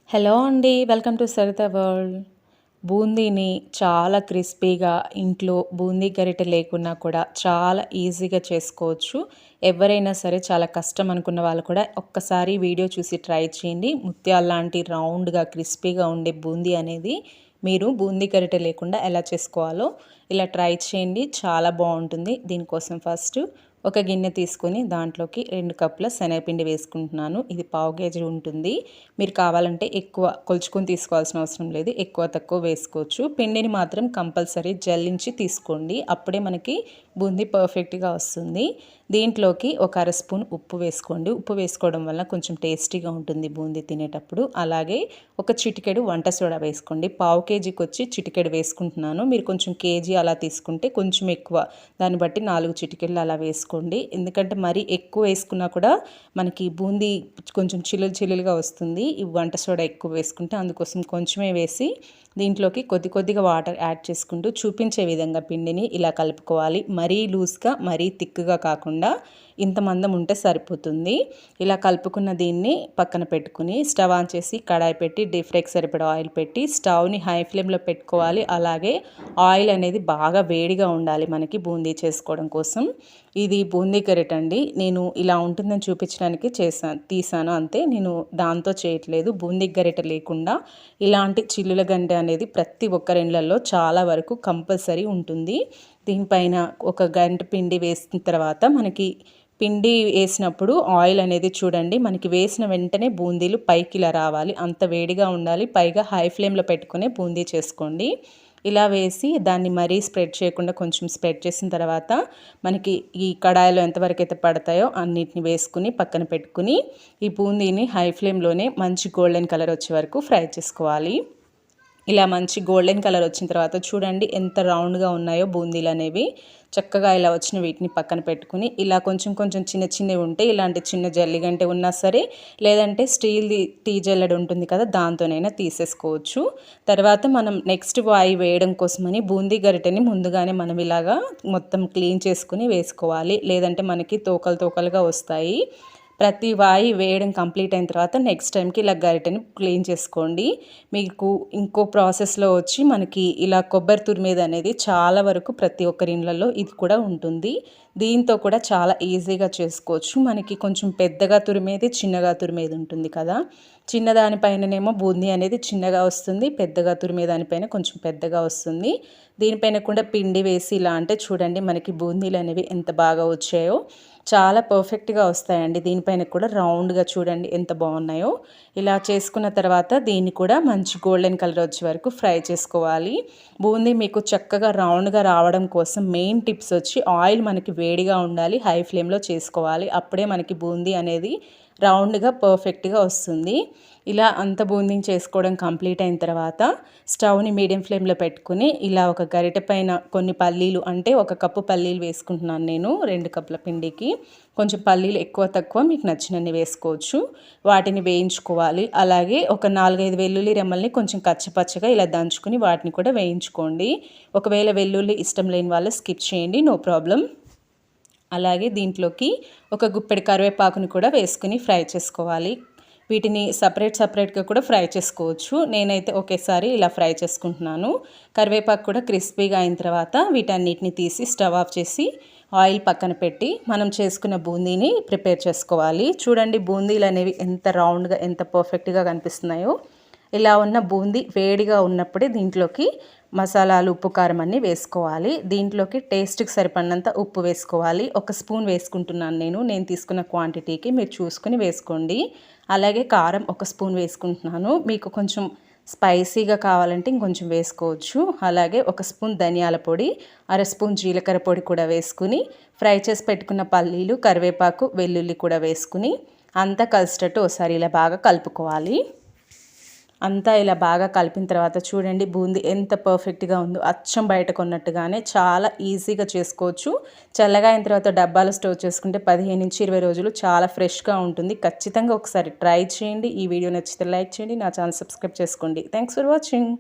Hello అండి. Welcome to Saritha world. బూందీని చాలా క్రిస్పీగా ఇంట్లో బూందీ గరిటె లేకున్నా కూడా చాలా ఈజీగా చేసుకోవచ్చు. ఎవరైనా సరే చాలా కష్టం అనుకున్న వాళ్ళు కూడా ఒక్కసారి వీడియో చూసి ట్రై చేయండి. ముత్యాల్లాంటి రౌండ్‌గా క్రిస్పీగా ఉండే బూందీ అనేది మీరు బూందీ గరిటె లేకుండా ఎలా చేసుకోవాలో ఇలా ట్రై చేయండి. చాలా బావుంటుంది. దీనికోసం ఫస్ట్ ఒక గిన్నె తీసుకొని దాంట్లోకి 2 కప్పుల శనగపిండి వేసుకుంటున్నాను. ఇది పావు కేజీ ఉంటుంది. మీరు కావాలంటే ఎక్కువ కొలుచుకొని తీసుకోవాల్సిన అవసరం లేదు. ఎక్కువ తక్కువ వేసుకోవచ్చు. పిండిని మాత్రం కంపల్సరీ జల్లించి తీసుకోండి. అప్పుడే మనకి బూందీ పర్ఫెక్ట్‌గా వస్తుంది. దీంట్లోకి ఒక అర స్పూన్ ఉప్పు వేసుకోండి. ఉప్పు వేసుకోవడం వల్ల కొంచెం టేస్టీగా ఉంటుంది బూందీ తినేటప్పుడు. అలాగే ఒక చిటికెడు వంట సోడా వేసుకోండి. పావు కేజీకి వచ్చి చిటికెడు వేసుకుంటున్నాను. మీరు కొంచెం కేజీ అలా తీసుకుంటే కొంచెం ఎక్కువ, దాన్ని బట్టి 4 చిటికెళ్ళు అలా వేసుకోండి. ఎందుకంటే మరీ ఎక్కువ వేసుకున్నా కూడా మనకి బూందీ కొంచెం చిల్లులుగా వస్తుంది. ఈ వంట సోడా ఎక్కువ వేసుకుంటే అందుకోసం కొంచెమే వేసి దీంట్లోకి కొద్దిగా వాటర్ యాడ్ చేసుకుంటూ చూపించే విధంగా పిండిని ఇలా కలుపుకోవాలి. మరీ లూజ్గా మరీ థిక్గా కాకుండా ఇంత మందం ఉంటే సరిపోతుంది. ఇలా కలుపుకున్న దీన్ని పక్కన పెట్టుకుని స్టవ్ ఆన్ చేసి కడాయి పెట్టి డీప్ ఫ్రైకి సరిపడా ఆయిల్ పెట్టి స్టవ్ని హై ఫ్లేమ్లో పెట్టుకోవాలి. అలాగే ఆయిల్ అనేది బాగా వేడిగా ఉండాలి మనకి బూందీ చేసుకోవడం కోసం. ఇది బూందీ గరిటె అండి. నేను ఇలా ఉంటుందని చూపించడానికి తీసాను అంతే. నేను దాంతో చేయట్లేదు. బూందీ గరిటె లేకుండా ఇలాంటి చిల్లుల గంటె అనేది ప్రతి ఒక్కరి ఇళ్ళల్లో చాలా వరకు కంపల్సరీ ఉంటుంది. దీనిపైన ఒక గంట పిండి వేసిన తర్వాత మనకి పిండి వేసినప్పుడు ఆయిల్ అనేది చూడండి, మనకి వేసిన వెంటనే బూందీలు పైకి ఇలా రావాలి. అంత వేడిగా ఉండాలి. పైగా హై ఫ్లేమ్లో పెట్టుకునే బూందీ చేసుకోండి. ఇలా వేసి దాన్ని మరీ స్ప్రెడ్ చేయకుండా కొంచెం స్ప్రెడ్ చేసిన తర్వాత మనకి ఈ కడాయిలో ఎంతవరకు అయితే పడతాయో అన్నిటిని వేసుకుని పక్కన పెట్టుకుని ఈ బూందీని హై ఫ్లేమ్లోనే మంచి గోల్డెన్ కలర్ వచ్చే వరకు ఫ్రై చేసుకోవాలి. ఇలా మంచి గోల్డెన్ కలర్ వచ్చిన తర్వాత చూడండి ఎంత రౌండ్గా ఉన్నాయో బూందీలు అనేవి. చక్కగా ఇలా వచ్చిన వీటిని పక్కన పెట్టుకుని ఇలా కొంచెం చిన్నవి ఉంటే ఇలాంటి చిన్న జల్లిగంటే ఉన్నా సరే, లేదంటే స్టీల్ది టీ జల్లెడ ఉంటుంది కదా, దాంతోనైనా తీసేసుకోవచ్చు. తర్వాత మనం నెక్స్ట్ వాయి వేయడం కోసమని బూందీ గరిటెని ముందుగానే మనం ఇలాగా మొత్తం క్లీన్ చేసుకుని వేసుకోవాలి. లేదంటే మనకి తోకలుగా వస్తాయి. ప్రతి వాయి వేయడం కంప్లీట్ అయిన తర్వాత నెక్స్ట్ టైంకి ఇలా గరిటెని క్లీన్ చేసుకోండి. మీకు ఇంకో ప్రాసెస్లో వచ్చి మనకి ఇలా కొబ్బరి తురిమేది అనేది చాలా వరకు ప్రతి ఒక్కరి ఇళ్ళల్లో ఇది కూడా ఉంటుంది. దీంతో కూడా చాలా ఈజీగా చేసుకోవచ్చు. మనకి కొంచెం పెద్దగా తురిమేది చిన్నగా తురిమేది ఉంటుంది కదా, చిన్నదానిపైననేమో బూందీ అనేది చిన్నగా వస్తుంది, పెద్దగా తురిమే దానిపైన కొంచెం పెద్దగా వస్తుంది. దీనిపైన కూడా పిండి వేసి ఇలా అంటే చూడండి మనకి బూందీలు అనేవి ఎంత బాగా వచ్చాయో, చాలా పర్ఫెక్ట్గా వస్తాయండి. దీనిపైన కూడా రౌండ్గా చూడండి ఎంత బాగున్నాయో. ఇలా చేసుకున్న తర్వాత దీన్ని కూడా మంచి గోల్డెన్ కలర్ వచ్చే వరకు ఫ్రై చేసుకోవాలి. బూందీ మీకు చక్కగా రౌండ్గా రావడం కోసం మెయిన్ టిప్స్ వచ్చి ఆయిల్ మనకి వేడిగా ఉండాలి, హై ఫ్లేమ్లో చేసుకోవాలి. అప్పుడే మనకి బూందీ అనేది రౌండ్గా పర్ఫెక్ట్గా వస్తుంది. ఇలా అంత బూందీ చేసుకోవడం కంప్లీట్ అయిన తర్వాత స్టవ్ని మీడియం ఫ్లేమ్లో పెట్టుకుని ఇలా ఒక గరిటె పైన కొన్ని పల్లీలు, అంటే 1 కప్పు పల్లీలు వేసుకుంటున్నాను నేను 2 కప్పుల పిండికి. కొంచెం పల్లీలు ఎక్కువ తక్కువ మీకు నచ్చినన్ని వేసుకోవచ్చు. వాటిని వేయించుకోవాలి. అలాగే ఒక 4-5 వెల్లుల్లి రెమ్మల్ని కొంచెం కచ్చపచ్చగా ఇలా దంచుకుని వాటిని కూడా వేయించుకోండి. ఒకవేళ వెల్లుల్లి ఇష్టం లేని వాళ్ళు స్కిప్ చేయండి, నో ప్రాబ్లం. అలాగే దీంట్లోకి ఒక గుప్పెడు కరివేపాకుని కూడా వేసుకుని ఫ్రై చేసుకోవాలి. వీటిని సపరేట్గా కూడా ఫ్రై చేసుకోవచ్చు. నేనైతే ఒకేసారి ఇలా ఫ్రై చేసుకుంటున్నాను. కరివేపాకు కూడా క్రిస్పీగా అయిన తర్వాత వీటన్నిటిని తీసి స్టవ్ ఆఫ్ చేసి ఆయిల్ పక్కన పెట్టి మనం చేసుకున్న బూందీని ప్రిపేర్ చేసుకోవాలి. చూడండి బూందీలు అనేవి ఎంత రౌండ్గా ఎంత పర్ఫెక్ట్గా కనిపిస్తున్నాయో. ఇలా ఉన్న బూందీ వేడిగా ఉన్నప్పుడే దీంట్లోకి మసాలాలు, ఉప్పు, కారం అన్నీ వేసుకోవాలి. దీంట్లోకి టేస్ట్కి సరిపడినంత ఉప్పు వేసుకోవాలి. 1 స్పూన్ వేసుకుంటున్నాను నేను తీసుకున్న క్వాంటిటీకి, మీరు చూసుకుని వేసుకోండి. అలాగే కారం 1 స్పూన్ వేసుకుంటున్నాను. మీకు కొంచెం స్పైసీగా కావాలంటే ఇంకొంచెం వేసుకోవచ్చు. అలాగే 1 స్పూన్ ధనియాల పొడి, అర స్పూన్ జీలకర్ర పొడి కూడా వేసుకుని ఫ్రై చేసి పెట్టుకున్న పల్లీలు, కరివేపాకు, వెల్లుల్లి కూడా వేసుకుని అంతా కలిసేటట్టు ఒకసారి ఇలా బాగా కలుపుకోవాలి. అంతా ఇలా బాగా కలిపిన తర్వాత చూడండి బూందీ ఎంత పర్ఫెక్ట్గా ఉందో. అచ్చం బయట కొన్నట్టుగానే చాలా ఈజీగా చేసుకోవచ్చు. చల్లగా అయిన తర్వాత డబ్బాలో స్టోర్ చేసుకుంటే 15-20 రోజులు చాలా ఫ్రెష్గా ఉంటుంది. ఖచ్చితంగా ఒకసారి ట్రై చేయండి. ఈ వీడియో నచ్చితే లైక్ చేయండి, నా ఛానల్ సబ్స్క్రైబ్ చేసుకోండి. Thanks for watching.